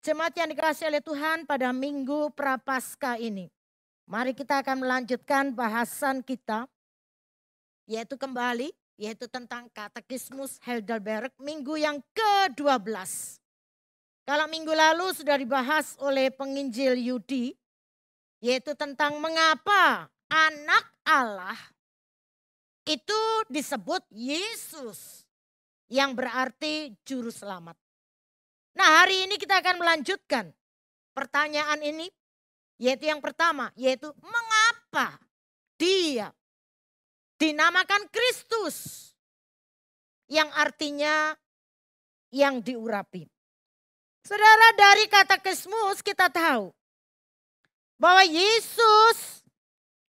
Jemaat yang dikasihi oleh Tuhan, pada Minggu Prapaskah ini, mari kita akan melanjutkan bahasan kita, yaitu tentang Katekismus Heidelberg minggu yang ke-12. Kalau minggu lalu sudah dibahas oleh penginjil Yudi, yaitu tentang mengapa anak Allah itu disebut Yesus, yang berarti juru selamat. Nah, hari ini kita akan melanjutkan pertanyaan ini, yaitu yang pertama, yaitu mengapa dia dinamakan Kristus, yang artinya yang diurapi. Saudara, dari Katekismus kita tahu bahwa Yesus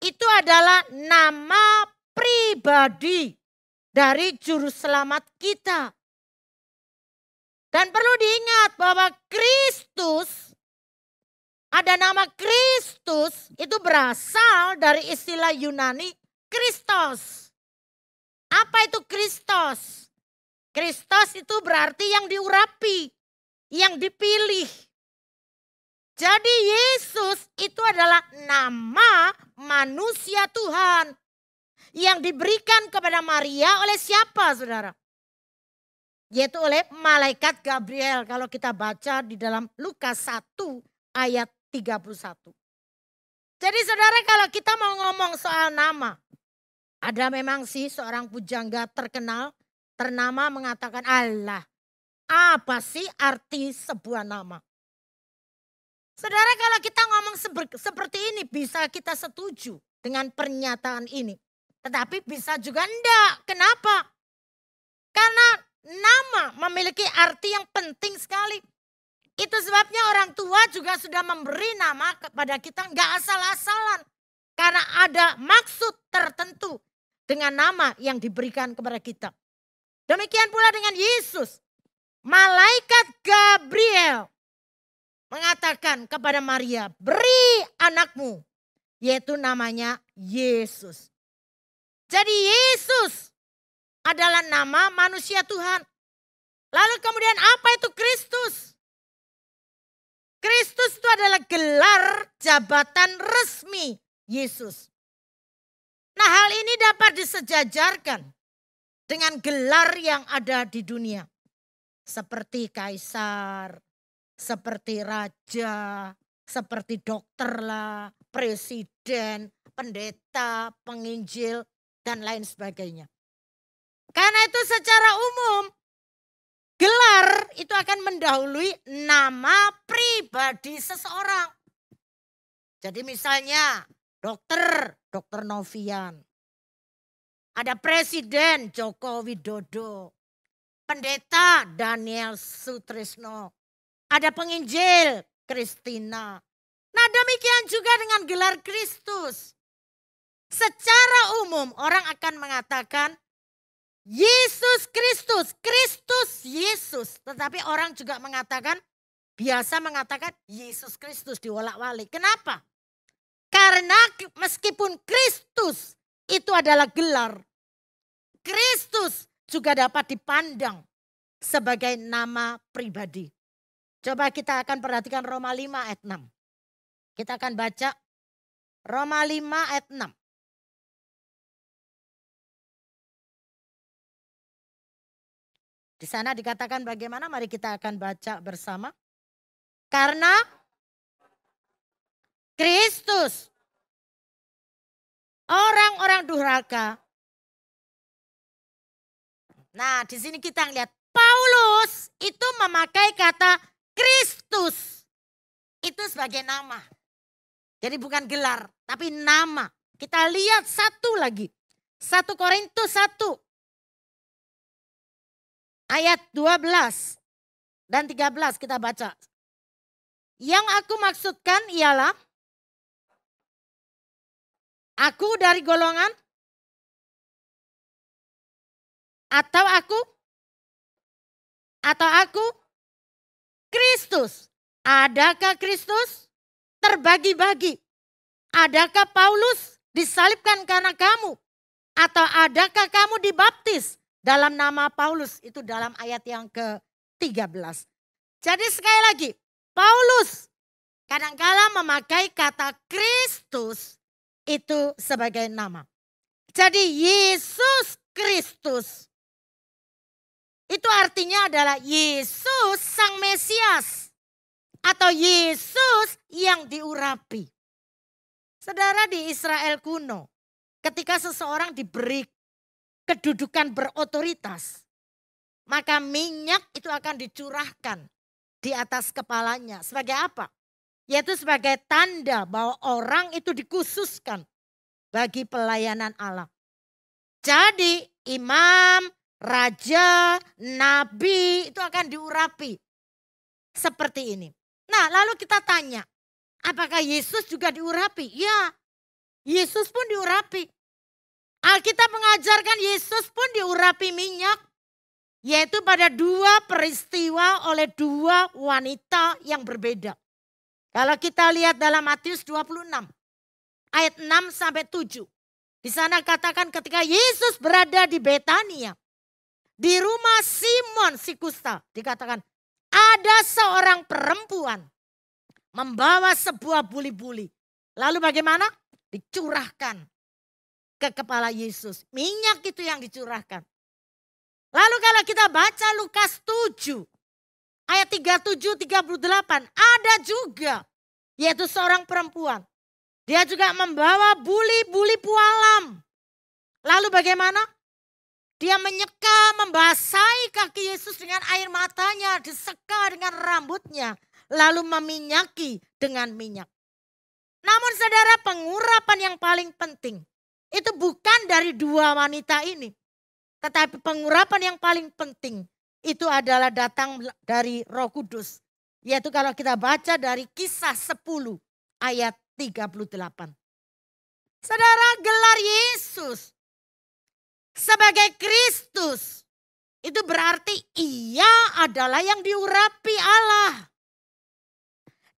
itu adalah nama pribadi dari juru selamat kita. Dan perlu diingat bahwa Kristus, ada nama Kristus itu berasal dari istilah Yunani Kristos. Apa itu Kristos? Kristos itu berarti yang diurapi, yang dipilih. Jadi Yesus itu adalah nama manusia Tuhan yang diberikan kepada Maria oleh siapa, saudara? Yaitu oleh malaikat Gabriel, kalau kita baca di dalam Lukas 1 ayat 31. Jadi saudara, kalau kita mau ngomong soal nama, ada memang sih seorang pujangga terkenal, ternama mengatakan, Allah, apa sih arti sebuah nama? Saudara, kalau kita ngomong seperti ini bisa kita setuju dengan pernyataan ini. Tetapi bisa juga enggak. Kenapa? Karena nama memiliki arti yang penting sekali. Itu sebabnya orang tua juga sudah memberi nama kepada kita enggak asal-asalan. Karena ada maksud tertentu dengan nama yang diberikan kepada kita. Demikian pula dengan Yesus. Malaikat Gabriel mengatakan kepada Maria, beri anakmu, yaitu namanya Yesus. Jadi Yesus adalah nama manusia Tuhan. Lalu kemudian apa itu Kristus? Kristus itu adalah gelar jabatan resmi Yesus. Nah, hal ini dapat disejajarkan dengan gelar yang ada di dunia. Seperti kaisar, seperti raja, seperti dokter lah, presiden, pendeta, penginjil, dan lain sebagainya. Karena itu secara umum, gelar itu akan mendahului nama pribadi seseorang. Jadi misalnya dokter Novian. Ada presiden Joko Widodo. Pendeta Daniel Sutrisno. Ada penginjil Kristina. Nah, demikian juga dengan gelar Kristus. Secara umum orang akan mengatakan Yesus Kristus, Kristus Yesus. Tetapi orang juga biasa mengatakan Yesus Kristus diwolak-walik. Kenapa? Karena meskipun Kristus itu adalah gelar, Kristus juga dapat dipandang sebagai nama pribadi. Coba kita akan perhatikan Roma 5 ayat 6. Kita akan baca Roma 5 ayat 6. Di sana dikatakan bagaimana? Mari kita akan baca bersama. Karena Kristus, orang-orang durhaka. Nah, di sini kita lihat Paulus itu memakai kata Kristus. Itu sebagai nama. Jadi bukan gelar, tapi nama. Kita lihat satu lagi. 1 Korintus 1. Ayat 12 dan 13 kita baca. Yang aku maksudkan ialah aku dari golongan atau aku Kristus. Adakah Kristus terbagi-bagi? Adakah Paulus disalibkan karena kamu? Atau adakah kamu dibaptis dalam nama Paulus? Itu dalam ayat yang ke-13. Jadi sekali lagi, Paulus kadangkala memakai kata Kristus itu sebagai nama. Jadi Yesus Kristus itu artinya adalah Yesus Sang Mesias atau Yesus yang diurapi. Saudara, di Israel kuno, ketika seseorang diberi kedudukan berotoritas, maka minyak itu akan dicurahkan di atas kepalanya. Sebagai apa? Yaitu sebagai tanda bahwa orang itu dikhususkan bagi pelayanan Allah. Jadi imam, raja, nabi itu akan diurapi seperti ini. Nah, lalu kita tanya, apakah Yesus juga diurapi? Ya, Yesus pun diurapi. Alkitab mengajarkan Yesus pun diurapi minyak, yaitu pada dua peristiwa oleh dua wanita yang berbeda. Kalau kita lihat dalam Matius 26 ayat 6 sampai 7. Di sana katakan ketika Yesus berada di Betania, di rumah Simon si kusta, dikatakan ada seorang perempuan membawa sebuah buli-buli. Lalu bagaimana? Dicurahkan ke kepala Yesus. Minyak itu yang dicurahkan. Lalu kalau kita baca Lukas 7 ayat 37-38 ada juga yaitu seorang perempuan. Dia juga membawa buli-buli pualam. Lalu bagaimana? Dia menyeka, membasahi kaki Yesus dengan air matanya, diseka dengan rambutnya, lalu meminyaki dengan minyak. Namun saudara, pengurapan yang paling penting itu bukan dari dua wanita ini. Tetapi pengurapan yang paling penting itu adalah datang dari Roh Kudus. Yaitu kalau kita baca dari Kisah 10 ayat 38. Saudara, gelar Yesus sebagai Kristus itu berarti ia adalah yang diurapi Allah.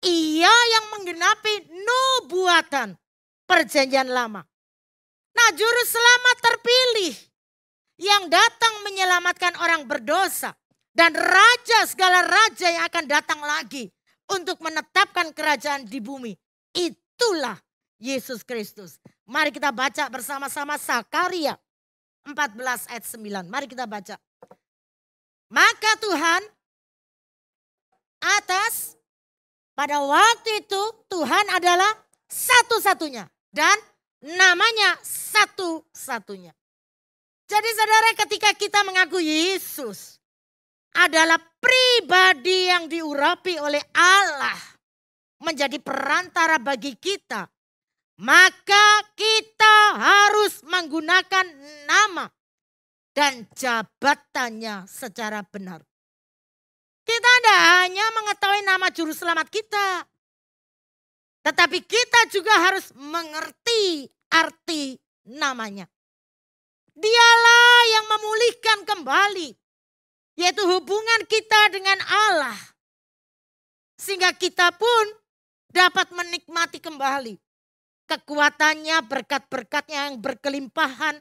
Ia yang menggenapi nubuatan perjanjian lama. Nah, juru selamat terpilih yang datang menyelamatkan orang berdosa. Dan raja, segala raja yang akan datang lagi untuk menetapkan kerajaan di bumi. Itulah Yesus Kristus. Mari kita baca bersama-sama Sakaria 14 ayat 9. Mari kita baca. Maka Tuhan atas, pada waktu itu Tuhan adalah satu-satunya. Dan namanya satu-satunya. Jadi saudara, ketika kita mengaku Yesus adalah pribadi yang diurapi oleh Allah menjadi perantara bagi kita, maka kita harus menggunakan nama dan jabatannya secara benar. Kita tidak hanya mengetahui nama juru selamat kita, tetapi kita juga harus mengerti arti namanya. Dialah yang memulihkan kembali, yaitu hubungan kita dengan Allah. Sehingga kita pun dapat menikmati kembali kekuatannya, berkat-berkatnya yang berkelimpahan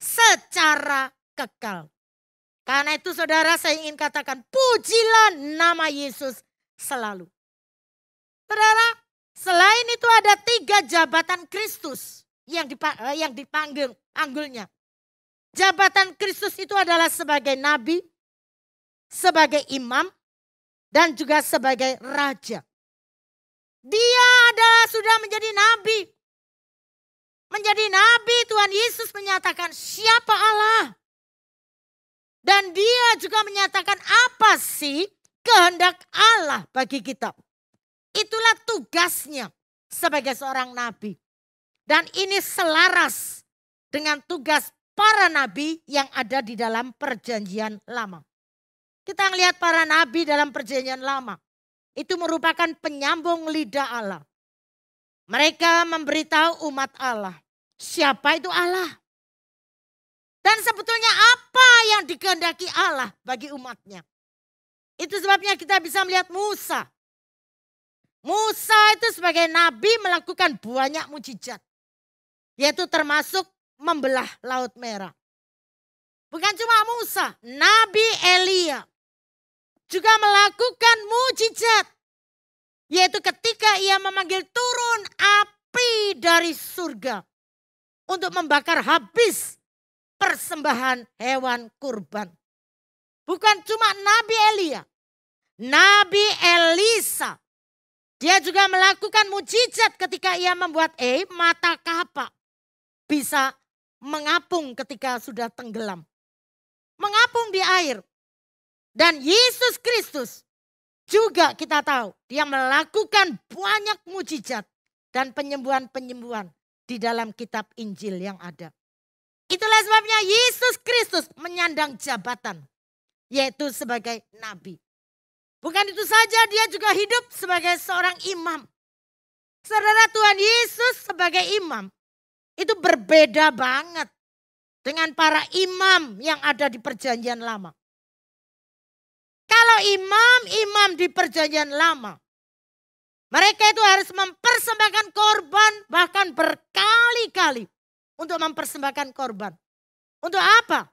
secara kekal. Karena itu saudara, saya ingin katakan pujilah nama Yesus selalu. Saudara, selain itu ada 3 jabatan Kristus yang dipanggilnya. Jabatan Kristus itu adalah sebagai nabi, sebagai imam, dan juga sebagai raja. Dia adalah sudah menjadi nabi. Menjadi nabi, Tuhan Yesus menyatakan siapa Allah. Dan dia juga menyatakan apa sih kehendak Allah bagi kita. Itulah tugasnya sebagai seorang nabi. Dan ini selaras dengan tugas para nabi yang ada di dalam perjanjian lama. Kita melihat para nabi dalam perjanjian lama. Itu merupakan penyambung lidah Allah. Mereka memberitahu umat Allah. Siapa itu Allah? Dan sebetulnya apa yang dikehendaki Allah bagi umatnya. Itu sebabnya kita bisa melihat Musa. Musa itu sebagai nabi melakukan banyak mujizat. Yaitu termasuk membelah Laut Merah. Bukan cuma Musa, Nabi Elia juga melakukan mujizat. Yaitu ketika ia memanggil turun api dari surga untuk membakar habis persembahan hewan kurban. Bukan cuma Nabi Elia, Nabi Elisa. Dia juga melakukan mujizat ketika ia membuat mata kapak bisa mengapung ketika sudah tenggelam. Mengapung di air. Dan Yesus Kristus juga kita tahu dia melakukan banyak mujizat dan penyembuhan-penyembuhan di dalam kitab Injil yang ada. Itulah sebabnya Yesus Kristus menyandang jabatan yaitu sebagai nabi. Bukan itu saja, dia juga hidup sebagai seorang imam. Saudara, Tuhan Yesus sebagai imam itu berbeda banget dengan para imam yang ada di perjanjian lama. Kalau imam-imam di perjanjian lama, mereka itu harus mempersembahkan korban bahkan berkali-kali untuk mempersembahkan korban. Untuk apa?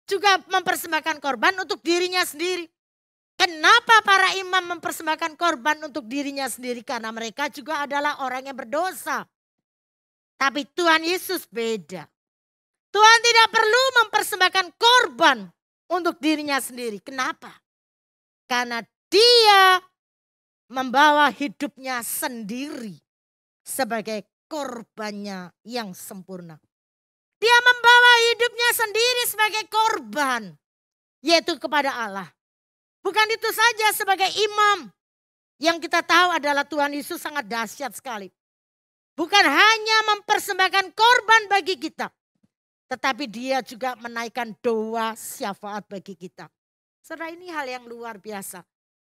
Juga mempersembahkan korban untuk dirinya sendiri. Kenapa para imam mempersembahkan korban untuk dirinya sendiri? Karena mereka juga adalah orang yang berdosa. Tapi Tuhan Yesus beda. Tuhan tidak perlu mempersembahkan korban untuk dirinya sendiri. Kenapa? Karena dia membawa hidupnya sendiri sebagai korbannya yang sempurna. Dia membawa hidupnya sendiri sebagai korban, yaitu kepada Allah. Bukan itu saja, sebagai imam yang kita tahu adalah Tuhan Yesus sangat dahsyat sekali. Bukan hanya mempersembahkan korban bagi kita, tetapi dia juga menaikkan doa syafaat bagi kita. Saudara, ini hal yang luar biasa.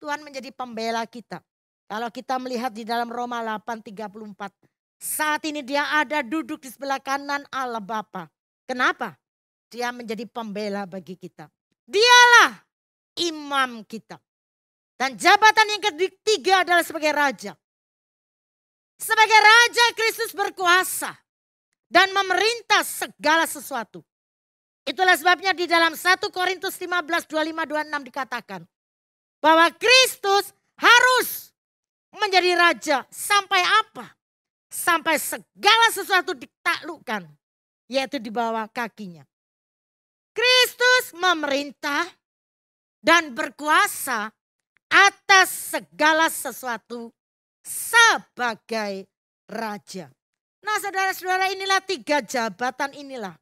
Tuhan menjadi pembela kita. Kalau kita melihat di dalam Roma 8:34. Saat ini dia ada duduk di sebelah kanan Allah Bapa. Kenapa? Dia menjadi pembela bagi kita. Dialah imam kita. Dan jabatan yang ketiga adalah sebagai raja. Sebagai raja, Kristus berkuasa dan memerintah segala sesuatu. Itulah sebabnya di dalam 1 Korintus 15:25-26 dikatakan bahwa Kristus harus menjadi raja sampai apa? Sampai segala sesuatu ditaklukkan, yaitu di bawah kakinya. Kristus memerintah dan berkuasa atas segala sesuatu sebagai raja. Nah, saudara-saudara, inilah 3 jabatan inilah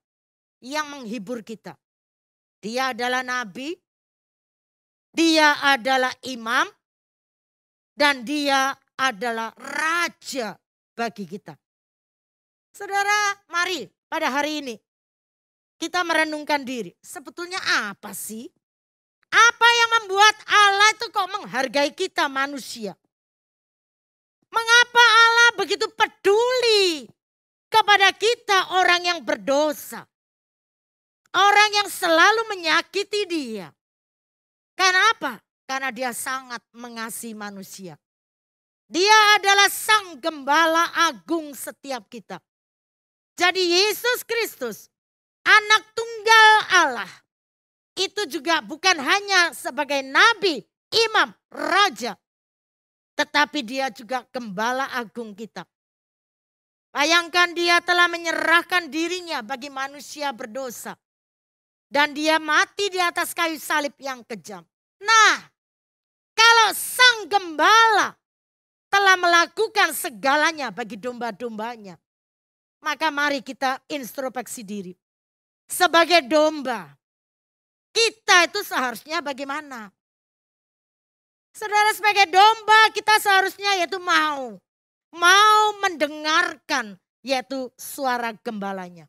yang menghibur kita. Dia adalah nabi, dia adalah imam, dan dia adalah raja bagi kita. Saudara, mari pada hari ini kita merenungkan diri. Sebetulnya apa sih? Apa yang membuat Allah itu kok menghargai kita manusia? Mengapa Allah begitu peduli kepada kita orang yang berdosa? Orang yang selalu menyakiti dia. Karena apa? Karena dia sangat mengasihi manusia. Dia adalah sang gembala agung setiap kita. Jadi Yesus Kristus, anak tunggal Allah, itu juga bukan hanya sebagai nabi, imam, raja. Tetapi dia juga gembala agung kita. Bayangkan, dia telah menyerahkan dirinya bagi manusia berdosa. Dan dia mati di atas kayu salib yang kejam. Nah, kalau sang gembala telah melakukan segalanya bagi domba-dombanya, maka mari kita introspeksi diri. Sebagai domba, kita itu seharusnya bagaimana? Saudara, sebagai domba kita seharusnya yaitu mau mendengarkan yaitu suara gembalanya.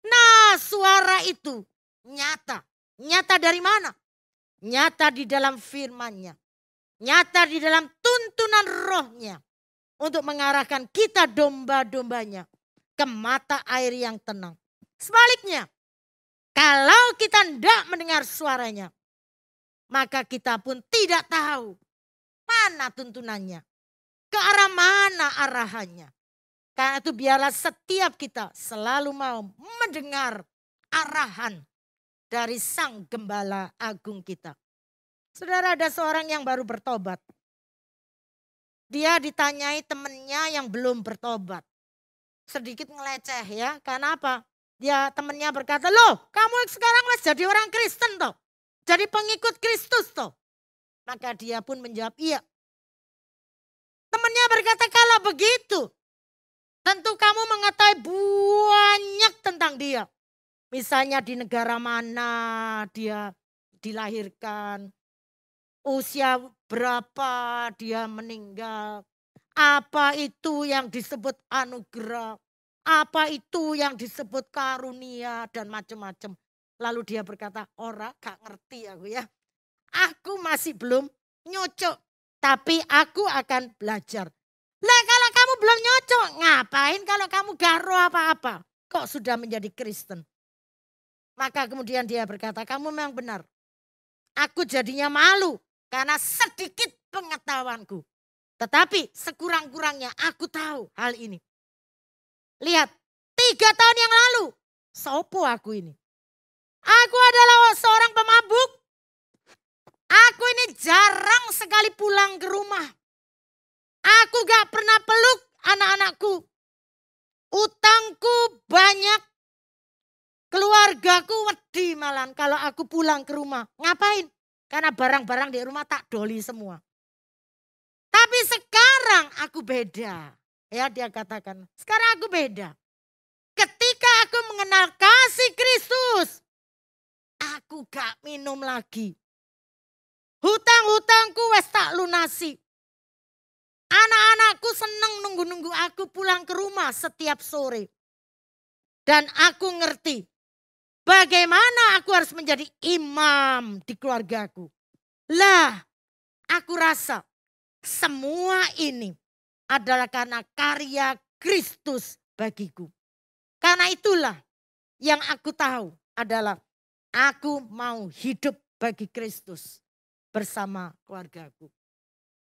Nah, suara itu nyata. Nyata dari mana? Nyata di dalam firman-Nya. Nyata di dalam tuntunan rohnya. Untuk mengarahkan kita domba-dombanya ke mata air yang tenang. Sebaliknya, kalau kita tidak mendengar suaranya, maka kita pun tidak tahu mana tuntunannya. Ke arah mana arahannya. Karena itu biarlah setiap kita selalu mau mendengar arahan dari sang gembala agung kita. Saudara, ada seorang yang baru bertobat. Dia ditanyai temennya yang belum bertobat. Sedikit ngeleceh ya, karena apa? Dia temennya berkata, loh kamu sekarang wes jadi orang Kristen toh. Jadi pengikut Kristus toh. Maka dia pun menjawab, iya. Temennya berkata, kalau begitu tentu kamu mengetahui banyak tentang dia. Misalnya di negara mana dia dilahirkan, usia berapa dia meninggal, apa itu yang disebut anugerah, apa itu yang disebut karunia dan macam-macam. Lalu dia berkata, ora gak ngerti aku ya. Aku masih belum nyocok, tapi aku akan belajar. Lah kalau kamu belum nyocok, ngapain kalau kamu garo apa-apa? Kok sudah menjadi Kristen? Maka kemudian dia berkata, kamu memang benar. Aku jadinya malu karena sedikit pengetahuanku. Tetapi sekurang-kurangnya aku tahu hal ini. Lihat, 3 tahun yang lalu, sopo aku ini? Aku adalah seorang pemabuk. Aku ini jarang sekali pulang ke rumah. Aku gak pernah peluk anak-anakku. Utangku banyak. Keluargaku wedi malam kalau aku pulang ke rumah. Ngapain? Karena barang-barang di rumah tak doli semua. Tapi sekarang aku beda. Ya dia katakan, sekarang aku beda. Ketika aku mengenal kasih Kristus, aku gak minum lagi. Hutang-hutangku wes tak lunasi. Anak-anakku senang nunggu-nunggu aku pulang ke rumah setiap sore. Dan aku ngerti bagaimana aku harus menjadi imam di keluargaku. Lah, aku rasa semua ini adalah karena karya Kristus bagiku. Karena itulah yang aku tahu adalah aku mau hidup bagi Kristus bersama keluargaku.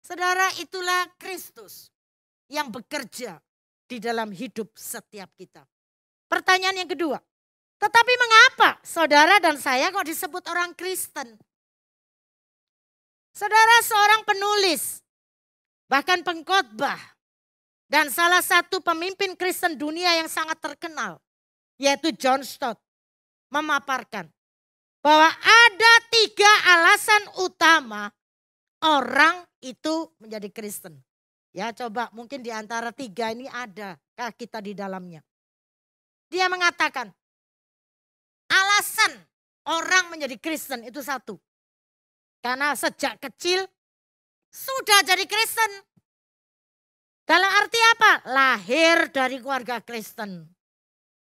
Saudara, itulah Kristus yang bekerja di dalam hidup setiap kita. Pertanyaan yang kedua, tetapi mengapa saudara dan saya kok disebut orang Kristen? Saudara seorang penulis, bahkan pengkhotbah, dan salah satu pemimpin Kristen dunia yang sangat terkenal, yaitu John Stott, memaparkan bahwa ada 3 alasan utama orang itu menjadi Kristen. Ya coba mungkin di antara 3 ini adakah kita di dalamnya. Dia mengatakan alasan orang menjadi Kristen itu 1. Karena sejak kecil sudah jadi Kristen. Dalam arti apa? Lahir dari keluarga Kristen.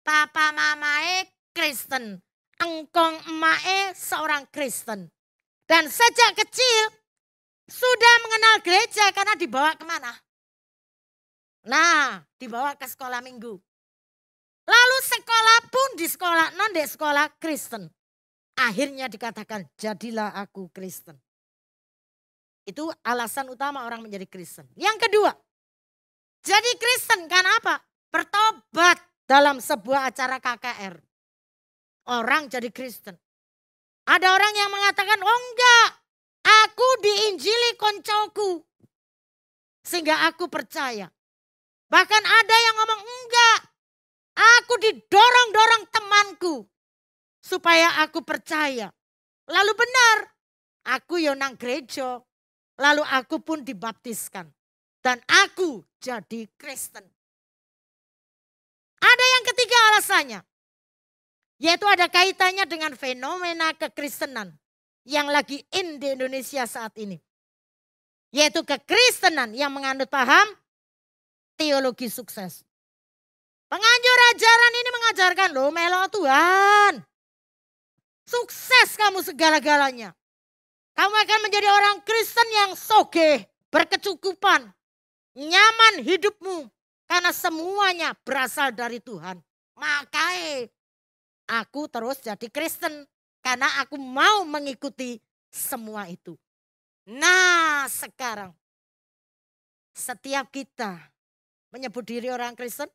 Papa mamae Kristen. Engkong emae seorang Kristen. Dan sejak kecil sudah mengenal gereja karena dibawa kemana? Nah, dibawa ke sekolah minggu. Lalu sekolah pun di sekolah non di sekolah Kristen. Akhirnya dikatakan jadilah aku Kristen. Itu alasan utama orang menjadi Kristen. Yang kedua, jadi Kristen karena apa? Bertobat dalam sebuah acara KKR. Orang jadi Kristen. Ada orang yang mengatakan, oh enggak, aku diinjili koncoku. Sehingga aku percaya. Bahkan ada yang ngomong, enggak, aku didorong-dorong temanku. Supaya aku percaya. Lalu benar, aku nang gereja. Lalu aku pun dibaptiskan. Dan aku jadi Kristen. Ada yang ketiga alasannya. Yaitu ada kaitannya dengan fenomena kekristenan yang lagi in di Indonesia saat ini. Yaitu kekristenan yang menganut paham teologi sukses. Penganjur ajaran ini mengajarkan, lo melo Tuhan. Sukses kamu segala-galanya. Kamu akan menjadi orang Kristen yang sogeh, berkecukupan, nyaman hidupmu. Karena semuanya berasal dari Tuhan. Makanya aku terus jadi Kristen karena aku mau mengikuti semua itu. Nah sekarang setiap kita menyebut diri orang Kristen.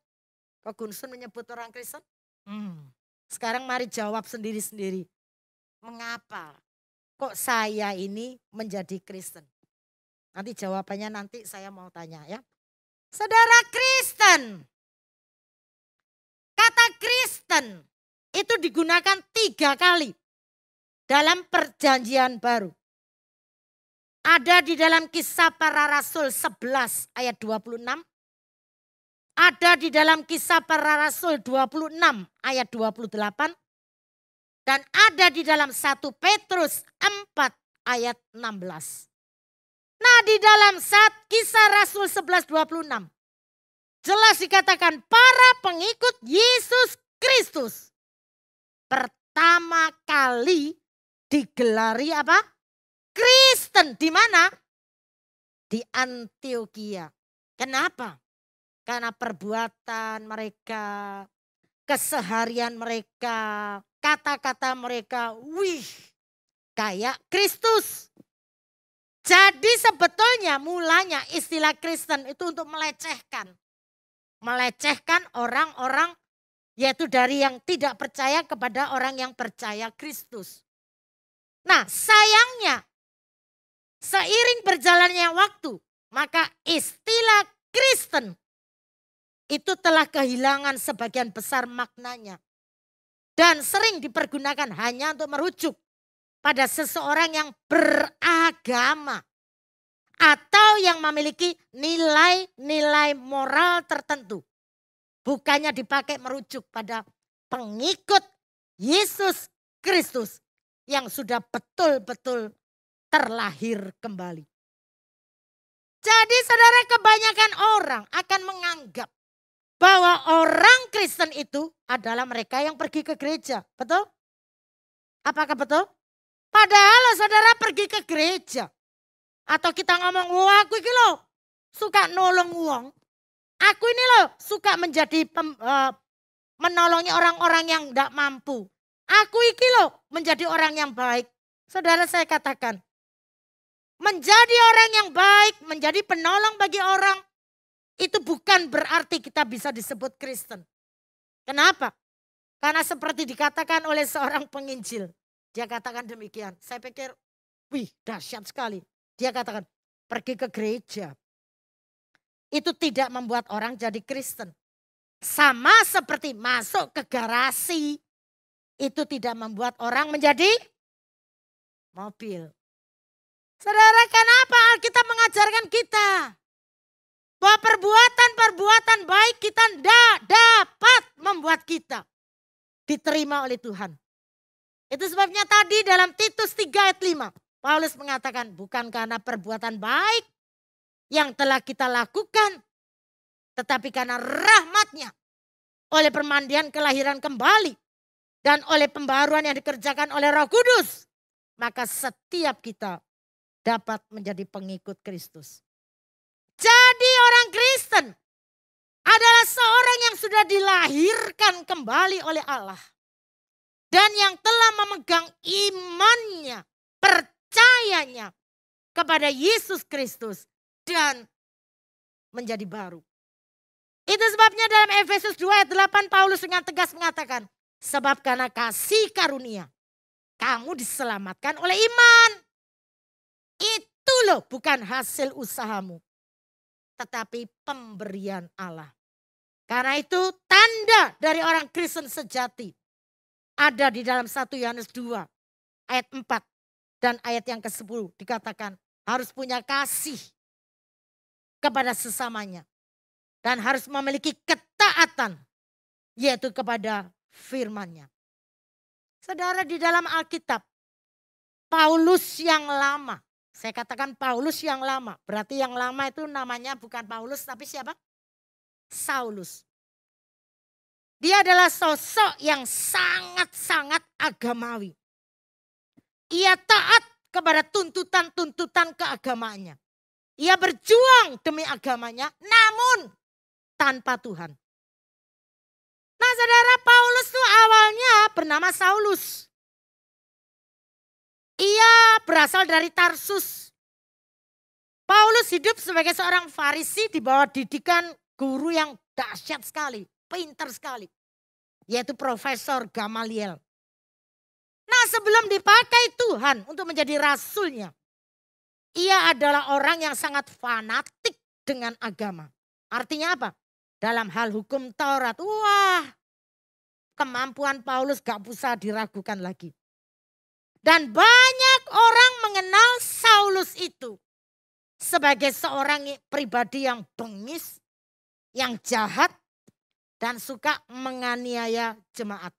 Kok Gunsun menyebut orang Kristen? Sekarang mari jawab sendiri-sendiri. Mengapa kok saya ini menjadi Kristen? Nanti jawabannya nanti saya mau tanya ya. Saudara Kristen, kata Kristen itu digunakan 3 kali dalam perjanjian baru. Ada di dalam Kisah Para Rasul 11 ayat 26. Ada di dalam Kisah Para Rasul 26 ayat 28. Dan ada di dalam 1 Petrus 4 ayat 16. Nah, di dalam Kisah Rasul 11:26 jelas dikatakan para pengikut Yesus Kristus pertama kali digelari apa? Kristen. Di mana? Di Antiokhia. Kenapa? Karena perbuatan mereka, keseharian mereka, kata-kata mereka, wih, kayak Kristus. Jadi sebetulnya mulanya istilah Kristen itu untuk melecehkan. Melecehkan orang-orang yaitu dari yang tidak percaya kepada orang yang percaya Kristus. Nah, sayangnya seiring berjalannya waktu, maka istilah Kristen itu telah kehilangan sebagian besar maknanya. Dan sering dipergunakan hanya untuk merujuk pada seseorang yang beragama. Atau yang memiliki nilai-nilai moral tertentu. Bukannya dipakai merujuk pada pengikut Yesus Kristus yang sudah betul-betul terlahir kembali. Jadi saudara, kebanyakan orang akan menganggap bahwa orang Kristen itu adalah mereka yang pergi ke gereja. Betul? Apakah betul? Padahal saudara pergi ke gereja. Atau kita ngomong, wah aku ini loh suka nolong uang. Aku ini loh suka menjadi menolongi orang-orang yang tidak mampu. Aku ini loh menjadi orang yang baik. Saudara, saya katakan, menjadi orang yang baik, menjadi penolong bagi orang, itu bukan berarti kita bisa disebut Kristen. Kenapa? Karena seperti dikatakan oleh seorang penginjil. Dia katakan demikian. Saya pikir, wih dahsyat sekali. Dia katakan, pergi ke gereja. Itu tidak membuat orang jadi Kristen. Sama seperti masuk ke garasi. Itu tidak membuat orang menjadi mobil. Saudara, kenapa Alkitab mengajarkan kita? Bahwa perbuatan-perbuatan baik kita tidak dapat membuat kita diterima oleh Tuhan. Itu sebabnya tadi dalam Titus 3 ayat 5. Paulus mengatakan bukan karena perbuatan baik yang telah kita lakukan. Tetapi karena rahmatnya oleh permandian kelahiran kembali. Dan oleh pembaharuan yang dikerjakan oleh Roh Kudus. Maka setiap kita dapat menjadi pengikut Kristus. Jadi orang Kristen adalah seorang yang sudah dilahirkan kembali oleh Allah. Dan yang telah memegang imannya, percayanya kepada Yesus Kristus dan menjadi baru. Itu sebabnya dalam Efesus 2 ayat 8 Paulus dengan tegas mengatakan, sebab karena kasih karunia kamu diselamatkan oleh iman. Itu loh bukan hasil usahamu, tetapi pemberian Allah. Karena itu tanda dari orang Kristen sejati ada di dalam 1 Yohanes 2 ayat 4 dan ayat yang ke-10 dikatakan harus punya kasih kepada sesamanya. Dan harus memiliki ketaatan yaitu kepada firman-Nya. Saudara, di dalam Alkitab Paulus yang lama. Saya katakan Paulus yang lama. Berarti yang lama itu namanya bukan Paulus tapi siapa? Saulus. Dia adalah sosok yang sangat-sangat agamawi. Ia taat kepada tuntutan-tuntutan keagamaannya. Ia berjuang demi agamanya namun tanpa Tuhan. Nah saudara, Paulus itu awalnya bernama Saulus. Ia berasal dari Tarsus. Paulus hidup sebagai seorang Farisi di bawah didikan guru yang dahsyat sekali, pintar sekali. Yaitu Profesor Gamaliel. Nah sebelum dipakai Tuhan untuk menjadi rasulnya. Ia adalah orang yang sangat fanatik dengan agama. Artinya apa? Dalam hal hukum Taurat. Wah, kemampuan Paulus gak bisa diragukan lagi. Dan banyak orang mengenal Saulus itu sebagai seorang pribadi yang bengis, yang jahat, dan suka menganiaya jemaat.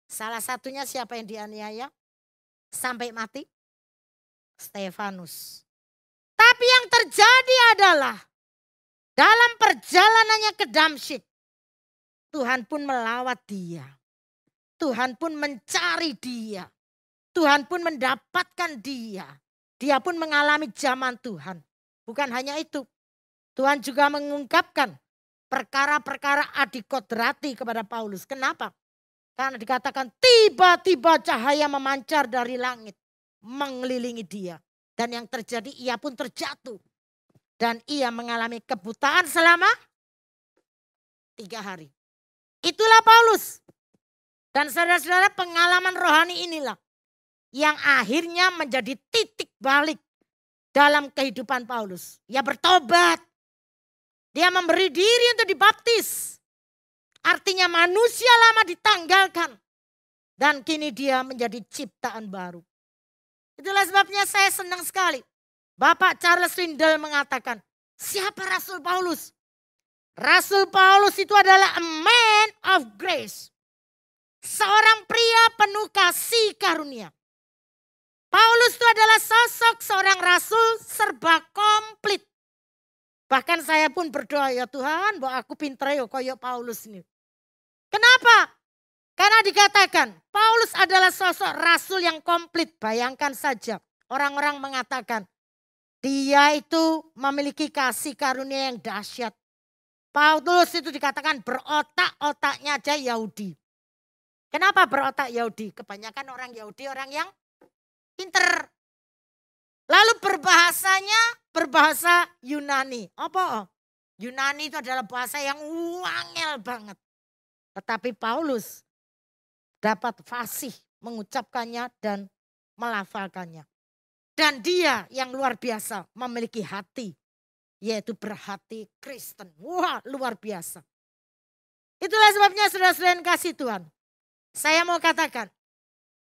Salah satunya siapa yang dianiaya sampai mati? Stefanus. Tapi yang terjadi adalah dalam perjalanannya ke Damsyik, Tuhan pun melawat dia. Tuhan pun mencari dia. Tuhan pun mendapatkan dia. Dia pun mengalami zaman Tuhan. Bukan hanya itu. Tuhan juga mengungkapkan perkara-perkara adikodrati kepada Paulus. Kenapa? Karena dikatakan tiba-tiba cahaya memancar dari langit. Mengelilingi dia. Dan yang terjadi ia pun terjatuh. Dan ia mengalami kebutaan selama 3 hari. Itulah Paulus. Dan saudara-saudara, pengalaman rohani inilah yang akhirnya menjadi titik balik dalam kehidupan Paulus. Ia bertobat. Dia memberi diri untuk dibaptis. Artinya manusia lama ditanggalkan. Dan kini dia menjadi ciptaan baru. Itulah sebabnya saya senang sekali. Bapak Charles Swindoll mengatakan, siapa Rasul Paulus? Rasul Paulus itu adalah a man of grace. Seorang pria penuh kasih karunia. Paulus itu adalah sosok seorang rasul serba komplit. Bahkan saya pun berdoa, ya Tuhan, bahwa aku pinter ya kayak Paulus ini. Kenapa? Karena dikatakan Paulus adalah sosok rasul yang komplit. Bayangkan saja orang-orang mengatakan dia itu memiliki kasih karunia yang dahsyat. Paulus itu dikatakan berotak-otaknya aja Yahudi. Kenapa berotak Yahudi? Kebanyakan orang Yahudi orang yang pinter. Lalu berbahasa Yunani. Apa? Yunani itu adalah bahasa yang wangel banget. Tetapi Paulus dapat fasih mengucapkannya dan melafalkannya. Dan dia yang luar biasa memiliki hati. Yaitu berhati Kristen. Wah, luar biasa. Itulah sebabnya saudara-saudara yang kasih Tuhan. Saya mau katakan,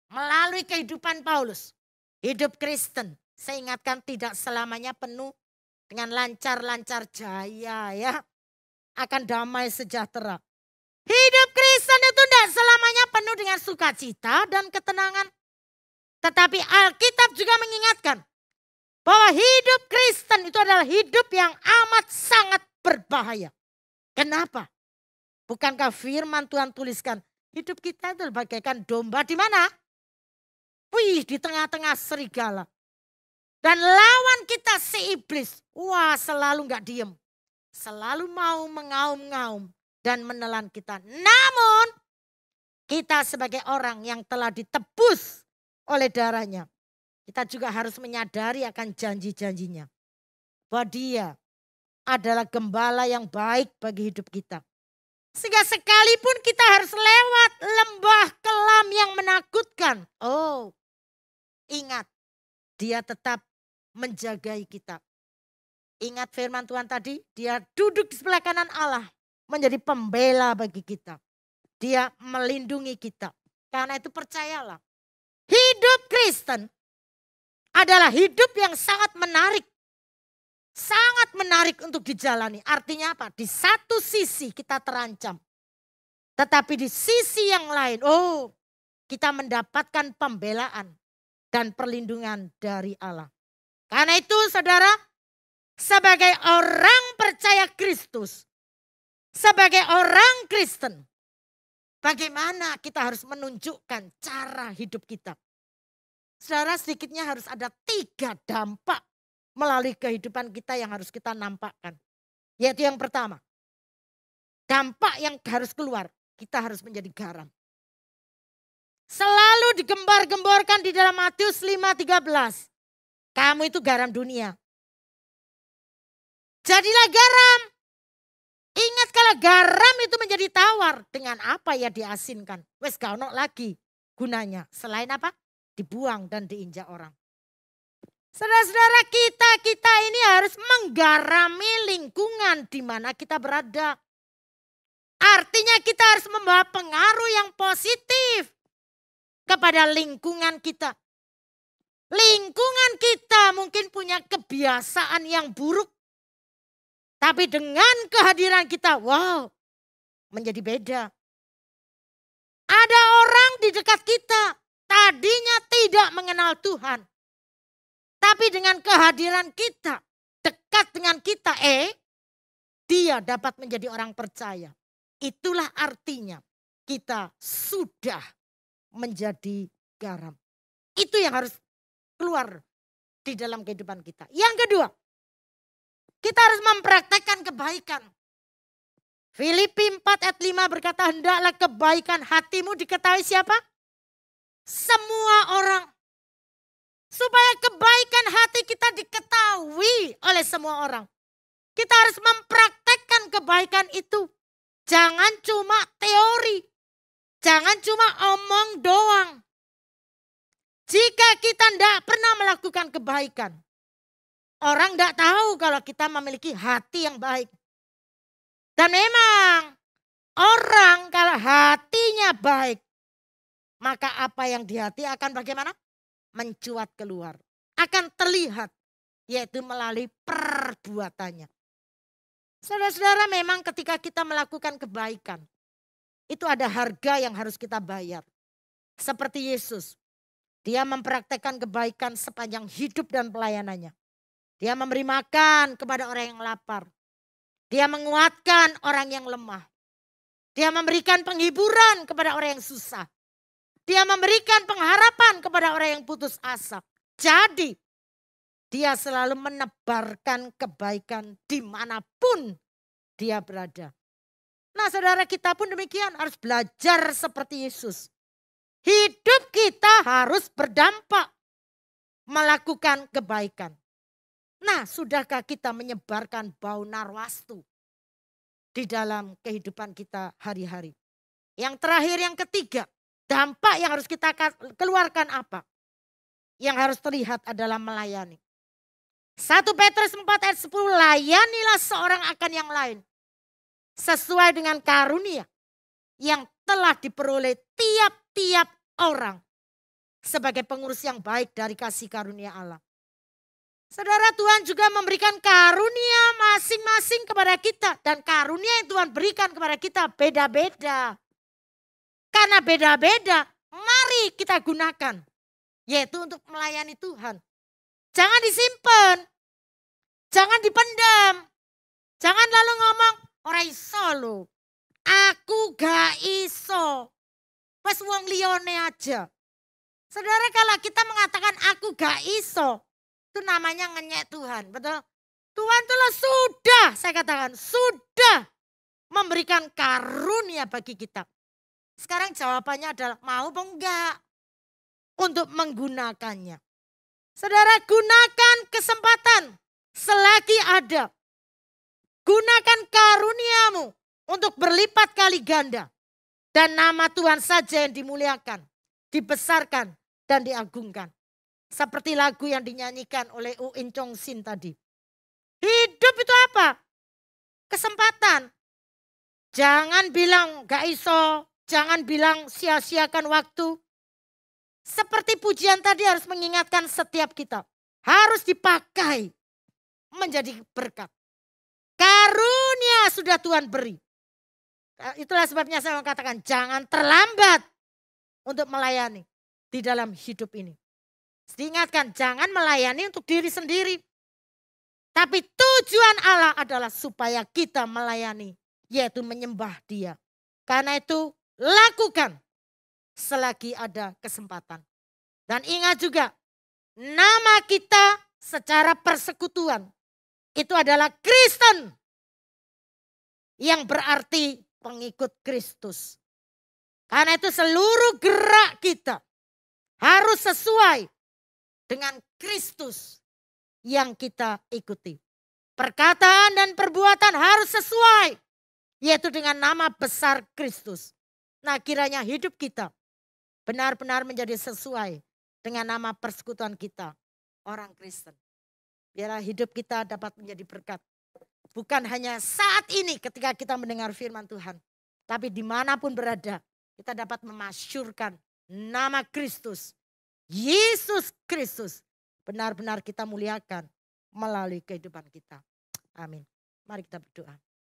melalui kehidupan Paulus, hidup Kristen, saya ingatkan tidak selamanya penuh dengan lancar-lancar jaya ya. Akan damai sejahtera. Hidup Kristen itu tidak selamanya penuh dengan sukacita dan ketenangan. Tetapi Alkitab juga mengingatkan bahwa hidup Kristen itu adalah hidup yang amat sangat berbahaya. Kenapa? Bukankah firman Tuhan tuliskan hidup kita itu bagaikan domba di mana? Wih, di tengah-tengah serigala. Dan lawan kita si iblis, wah selalu gak diem. Selalu mau mengaum-ngaum dan menelan kita. Namun kita sebagai orang yang telah ditebus oleh darahnya. Kita juga harus menyadari akan janji-janjinya. Bahwa dia adalah gembala yang baik bagi hidup kita. Sehingga sekalipun kita harus lewat lembah kelam yang menakutkan. Oh, ingat dia tetap menjagai kita. Ingat firman Tuhan tadi, dia duduk di sebelah kanan Allah. Menjadi pembela bagi kita. Dia melindungi kita. Karena itu percayalah. Hidup Kristen adalah hidup yang sangat menarik. Sangat menarik untuk dijalani. Artinya apa? Di satu sisi kita terancam. Tetapi di sisi yang lain, oh kita mendapatkan pembelaan dan perlindungan dari Allah. Karena itu saudara, sebagai orang percaya Kristus, sebagai orang Kristen, bagaimana kita harus menunjukkan cara hidup kita. Saudara, sedikitnya harus ada 3 dampak melalui kehidupan kita yang harus kita nampakkan. Yaitu yang pertama, dampak yang harus keluar, kita harus menjadi garam. Selalu digembar-gemborkan di dalam Matius 5:13. Kamu itu garam dunia. Jadilah garam. Ingat kalau garam itu menjadi tawar, dengan apa ya diasinkan? Wes gak ono lagi gunanya. Selain apa? Dibuang dan diinjak orang. Saudara-saudara, kita ini harus menggarami lingkungan di mana kita berada. Artinya kita harus membawa pengaruh yang positif kepada lingkungan kita. Lingkungan kita mungkin punya kebiasaan yang buruk. Tapi dengan kehadiran kita, wow, menjadi beda. Ada orang di dekat kita, tadinya tidak mengenal Tuhan. Tapi dengan kehadiran kita, dekat dengan kita, dia dapat menjadi orang percaya. Itulah artinya kita sudah menjadi garam. Itu yang harus keluar di dalam kehidupan kita. Yang kedua, kita harus mempraktekkan kebaikan. Filipi 4 ayat 5 berkata, hendaklah kebaikan hatimu diketahui siapa? Semua orang. Supaya kebaikan hati kita diketahui oleh semua orang. Kita harus mempraktekkan kebaikan itu. Jangan cuma teori. Jangan cuma omong doang. Jika kita tidak pernah melakukan kebaikan. Orang tidak tahu kalau kita memiliki hati yang baik. Dan memang orang kalau hatinya baik. Maka apa yang di hati akan bagaimana? Mencuat keluar. Akan terlihat. Yaitu melalui perbuatannya. Saudara-saudara, memang ketika kita melakukan kebaikan, itu ada harga yang harus kita bayar. Seperti Yesus, dia mempraktekkan kebaikan sepanjang hidup dan pelayanannya. Dia memberi makan kepada orang yang lapar. Dia menguatkan orang yang lemah. Dia memberikan penghiburan kepada orang yang susah. Dia memberikan pengharapan kepada orang yang putus asa. Jadi, dia selalu menebarkan kebaikan dimanapun dia berada. Nah, saudara, kita pun demikian harus belajar seperti Yesus. Hidup kita harus berdampak melakukan kebaikan. Nah, sudahkah kita menyebarkan bau narwastu di dalam kehidupan kita hari-hari? Yang terakhir, yang ketiga, dampak yang harus kita keluarkan apa? Yang harus terlihat adalah melayani. 1 Petrus 4 ayat 10, layanilah seorang akan yang lain. Sesuai dengan karunia yang telah diperoleh tiap-tiap orang. Sebagai pengurus yang baik dari kasih karunia Allah. Saudara, Tuhan juga memberikan karunia masing-masing kepada kita. Dan karunia yang Tuhan berikan kepada kita beda-beda. Karena beda-beda, mari kita gunakan. Yaitu untuk melayani Tuhan. Jangan disimpan. Jangan dipendam. Jangan lalu ngomong, ora iso lho. Aku gak iso. Pas wong liyane aja. Saudara, kalau kita mengatakan aku gak iso, itu namanya ngenyek Tuhan, betul? Tuhan telah sudah, saya katakan, sudah memberikan karunia bagi kita. Sekarang jawabannya adalah mau apa enggak untuk menggunakannya. Saudara, gunakan kesempatan selagi ada. Gunakan karuniamu untuk berlipat kali ganda. Dan nama Tuhan saja yang dimuliakan, dibesarkan, dan diagungkan. Seperti lagu yang dinyanyikan oleh In Chong Sin tadi. Hidup itu apa? Kesempatan. Jangan bilang gak iso, jangan bilang sia-siakan waktu. Seperti pujian tadi harus mengingatkan setiap kita. Harus dipakai menjadi berkat. Karunia sudah Tuhan beri. Itulah sebabnya saya mengatakan jangan terlambat untuk melayani di dalam hidup ini. Diingatkan jangan melayani untuk diri sendiri. Tapi tujuan Allah adalah supaya kita melayani, yaitu menyembah Dia. Karena itu lakukan selagi ada kesempatan. Dan ingat juga nama kita secara persekutuan itu adalah Kristen. Yang berarti pengikut Kristus. Karena itu seluruh gerak kita harus sesuai dengan Kristus yang kita ikuti. Perkataan dan perbuatan harus sesuai. Yaitu dengan nama besar Kristus. Nah, kiranya hidup kita benar-benar menjadi sesuai dengan nama persekutuan kita. orang Kristen. Biarlah hidup kita dapat menjadi berkat. Bukan hanya saat ini ketika kita mendengar firman Tuhan. Tapi dimanapun berada, kita dapat memasyurkan nama Kristus. Yesus Kristus. Benar-benar kita muliakan melalui kehidupan kita. Amin. Mari kita berdoa.